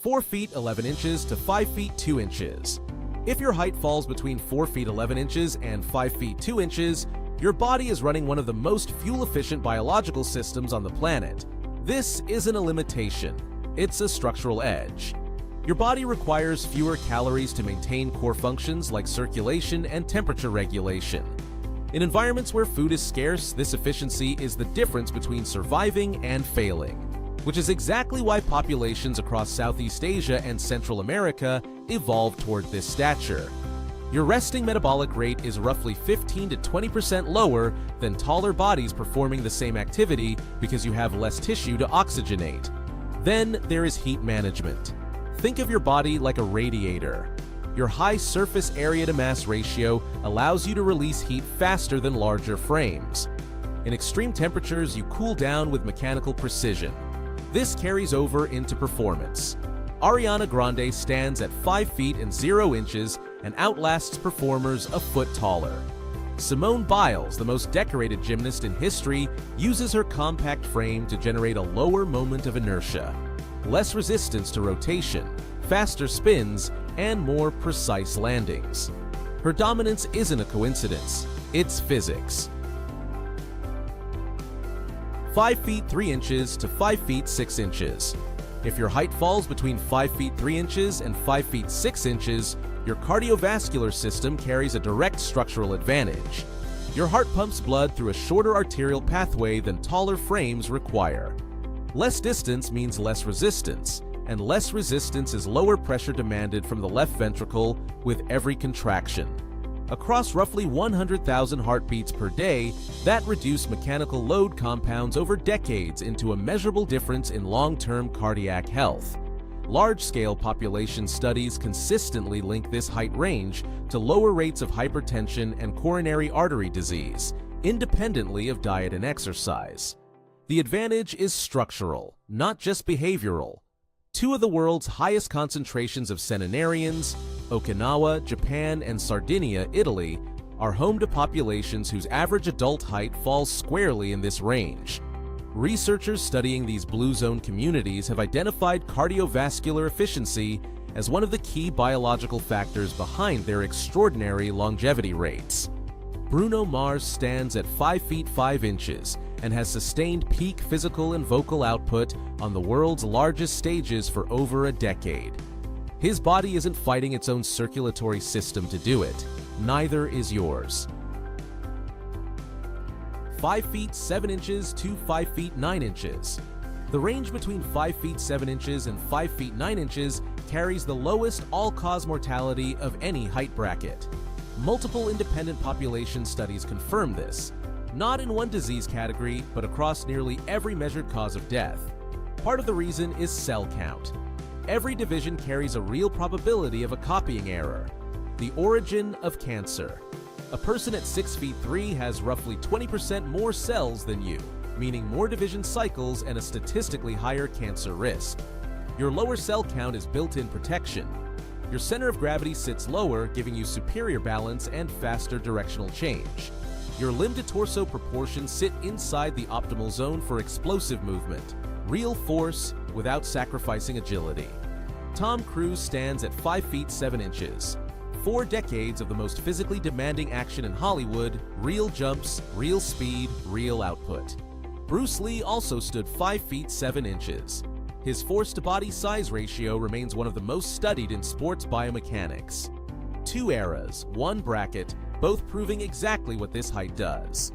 4 feet 11 inches to 5 feet 2 inches. If your height falls between 4 feet 11 inches and 5 feet 2 inches, your body is running one of the most fuel-efficient biological systems on the planet. This isn't a limitation, it's a structural edge. Your body requires fewer calories to maintain core functions like circulation and temperature regulation. In environments where food is scarce, this efficiency is the difference between surviving and failing, which is exactly why populations across Southeast Asia and Central America evolved toward this stature. Your resting metabolic rate is roughly 15 to 20% lower than taller bodies performing the same activity because you have less tissue to oxygenate. Then there is heat management. Think of your body like a radiator. Your high surface area to mass ratio allows you to release heat faster than larger frames. In extreme temperatures, you cool down with mechanical precision. This carries over into performance. Ariana Grande stands at 5 feet and 0 inches and outlasts performers a foot taller. Simone Biles, the most decorated gymnast in history, uses her compact frame to generate a lower moment of inertia, less resistance to rotation, faster spins, and more precise landings. Her dominance isn't a coincidence, it's physics. 5 feet 3 inches to 5 feet 6 inches. If your height falls between 5 feet 3 inches and 5 feet 6 inches, your cardiovascular system carries a direct structural advantage. Your heart pumps blood through a shorter arterial pathway than taller frames require. Less distance means less resistance, and less resistance is lower pressure demanded from the left ventricle with every contraction. Across roughly 100,000 heartbeats per day, that reduced mechanical load compounds over decades into a measurable difference in long-term cardiac health. Large-scale population studies consistently link this height range to lower rates of hypertension and coronary artery disease, independently of diet and exercise. The advantage is structural, not just behavioral. Two of the world's highest concentrations of centenarians, Okinawa, Japan, and Sardinia, Italy, are home to populations whose average adult height falls squarely in this range. Researchers studying these blue zone communities have identified cardiovascular efficiency as one of the key biological factors behind their extraordinary longevity rates. Bruno Mars stands at 5 feet 5 inches and has sustained peak physical and vocal output on the world's largest stages for over a decade. His body isn't fighting its own circulatory system to do it. Neither is yours. 5 feet 7 inches to 5 feet 9 inches. The range between 5 feet 7 inches and 5 feet 9 inches carries the lowest all-cause mortality of any height bracket. Multiple independent population studies confirm this, not in one disease category, but across nearly every measured cause of death. Part of the reason is cell count. Every division carries a real probability of a copying error. The origin of cancer. A person at 6 feet 3 has roughly 20% more cells than you, meaning more division cycles and a statistically higher cancer risk. Your lower cell count is built-in protection. Your center of gravity sits lower, giving you superior balance and faster directional change. Your limb-to-torso proportions sit inside the optimal zone for explosive movement, real force without sacrificing agility. Tom Cruise stands at 5 feet 7 inches. 4 decades of the most physically demanding action in Hollywood, real jumps, real speed, real output. Bruce Lee also stood 5 feet 7 inches. His force-to-body size ratio remains one of the most studied in sports biomechanics. 2 eras, 1 bracket, both proving exactly what this height does.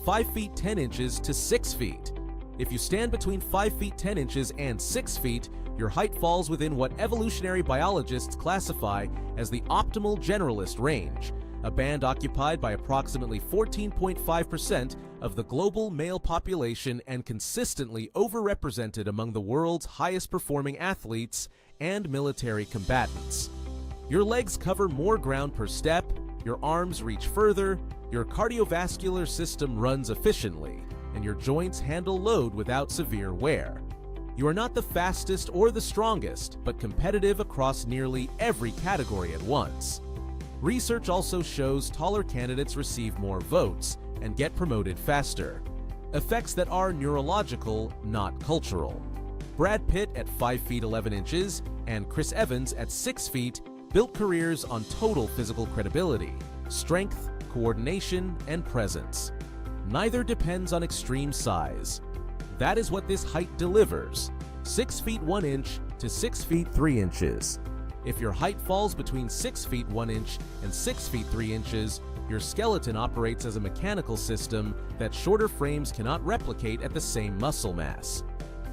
5 feet 10 inches to 6 feet. If you stand between 5 feet 10 inches and 6 feet, your height falls within what evolutionary biologists classify as the optimal generalist range, a band occupied by approximately 14.5% of the global male population and consistently overrepresented among the world's highest-performing athletes and military combatants. Your legs cover more ground per step, your arms reach further, your cardiovascular system runs efficiently, and your joints handle load without severe wear. You are not the fastest or the strongest, but competitive across nearly every category at once. Research also shows taller candidates receive more votes and get promoted faster, effects that are neurological, not cultural. Brad Pitt at 5 feet 11 inches and Chris Evans at 6 feet built careers on total physical credibility, strength, coordination, and presence. Neither depends on extreme size. That is what this height delivers: 6 feet 1 inch to 6 feet 3 inches. If your height falls between 6 feet 1 inch and 6 feet 3 inches, your skeleton operates as a mechanical system that shorter frames cannot replicate at the same muscle mass.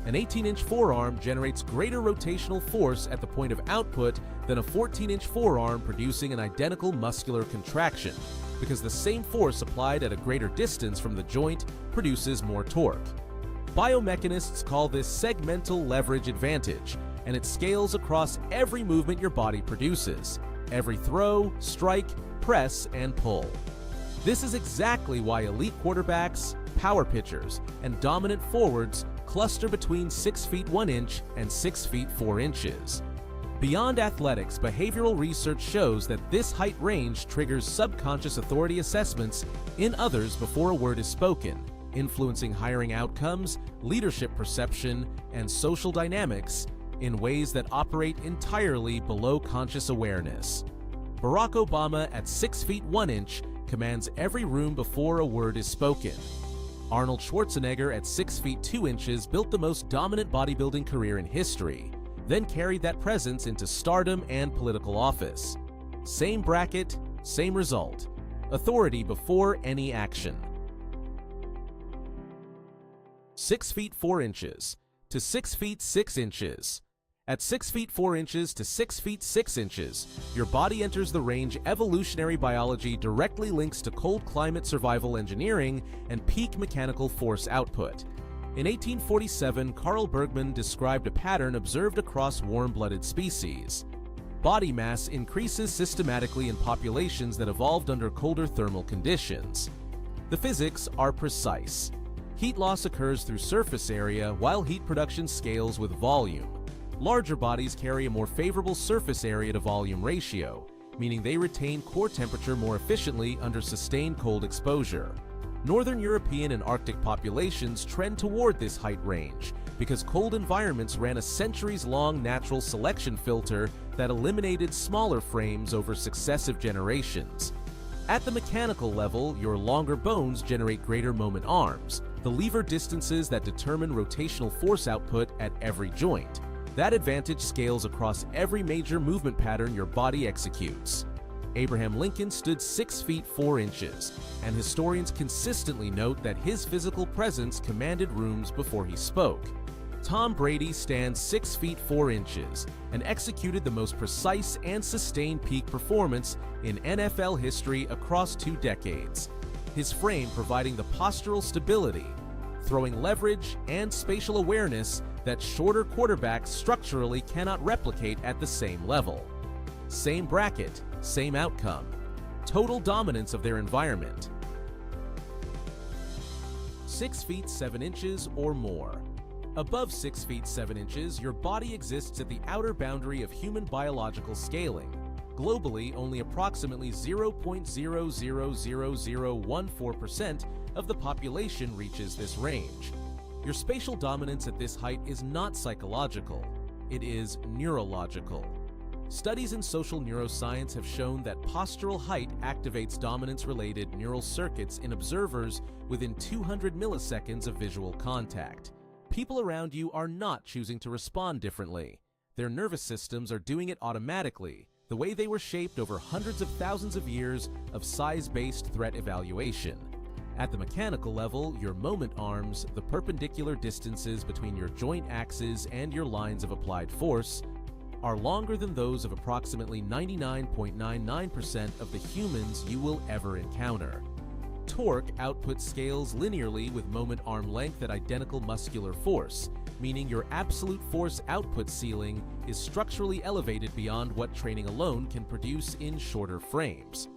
An 18-inch forearm generates greater rotational force at the point of output than a 14-inch forearm producing an identical muscular contraction, because the same force applied at a greater distance from the joint produces more torque. Biomechanists call this segmental leverage advantage, and it scales across every movement your body produces: every throw, strike, press, and pull. This is exactly why elite quarterbacks, power pitchers, and dominant forwards cluster between 6 feet 1 inch and 6 feet 4 inches. Beyond athletics, behavioral research shows that this height range triggers subconscious authority assessments in others before a word is spoken, influencing hiring outcomes, leadership perception, and social dynamics in ways that operate entirely below conscious awareness. Barack Obama at 6 feet 1 inch commands every room before a word is spoken. Arnold Schwarzenegger at 6 feet 2 inches built the most dominant bodybuilding career in history, then carried that presence into stardom and political office. Same bracket, same result. Authority before any action. 6 feet 4 inches to 6 feet 6 inches. At 6 feet 4 inches to 6 feet 6 inches, your body enters the range evolutionary biology directly links to cold climate survival engineering and peak mechanical force output. In 1847, Carl Bergman described a pattern observed across warm-blooded species. Body mass increases systematically in populations that evolved under colder thermal conditions. The physics are precise. Heat loss occurs through surface area while heat production scales with volume. Larger bodies carry a more favorable surface area to volume ratio, meaning they retain core temperature more efficiently under sustained cold exposure. Northern European and Arctic populations trend toward this height range because cold environments ran a centuries-long natural selection filter that eliminated smaller frames over successive generations. At the mechanical level, your longer bones generate greater moment arms, the lever distances that determine rotational force output at every joint. That advantage scales across every major movement pattern your body executes. Abraham Lincoln stood 6 feet 4 inches, and historians consistently note that his physical presence commanded rooms before he spoke. Tom Brady stands 6 feet 4 inches and executed the most precise and sustained peak performance in NFL history across 2 decades. His frame providing the postural stability, throwing leverage, and spatial awareness that shorter quarterbacks structurally cannot replicate at the same level. Same bracket, same outcome. Total dominance of their environment. 6 feet 7 inches or more. Above 6 feet 7 inches, your body exists at the outer boundary of human biological scaling. Globally, only approximately 0.000014% of the population reaches this range. Your spatial dominance at this height is not psychological, it is neurological. Studies in social neuroscience have shown that postural height activates dominance-related neural circuits in observers within 200 milliseconds of visual contact. People around you are not choosing to respond differently. Their nervous systems are doing it automatically, the way they were shaped over hundreds of thousands of years of size-based threat evaluation. At the mechanical level, your moment arms, the perpendicular distances between your joint axes and your lines of applied force, are longer than those of approximately 99.99% of the humans you will ever encounter. Torque output scales linearly with moment arm length at identical muscular force, meaning your absolute force output ceiling is structurally elevated beyond what training alone can produce in shorter frames.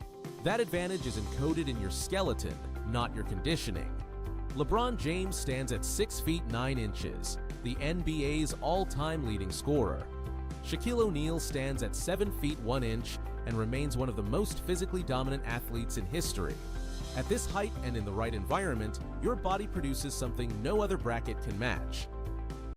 That advantage is encoded in your skeleton, not your conditioning. LeBron James stands at 6 feet 9 inches, the NBA's all-time leading scorer. Shaquille O'Neal stands at 7 feet 1 inch and remains one of the most physically dominant athletes in history. At this height and in the right environment, your body produces something no other bracket can match: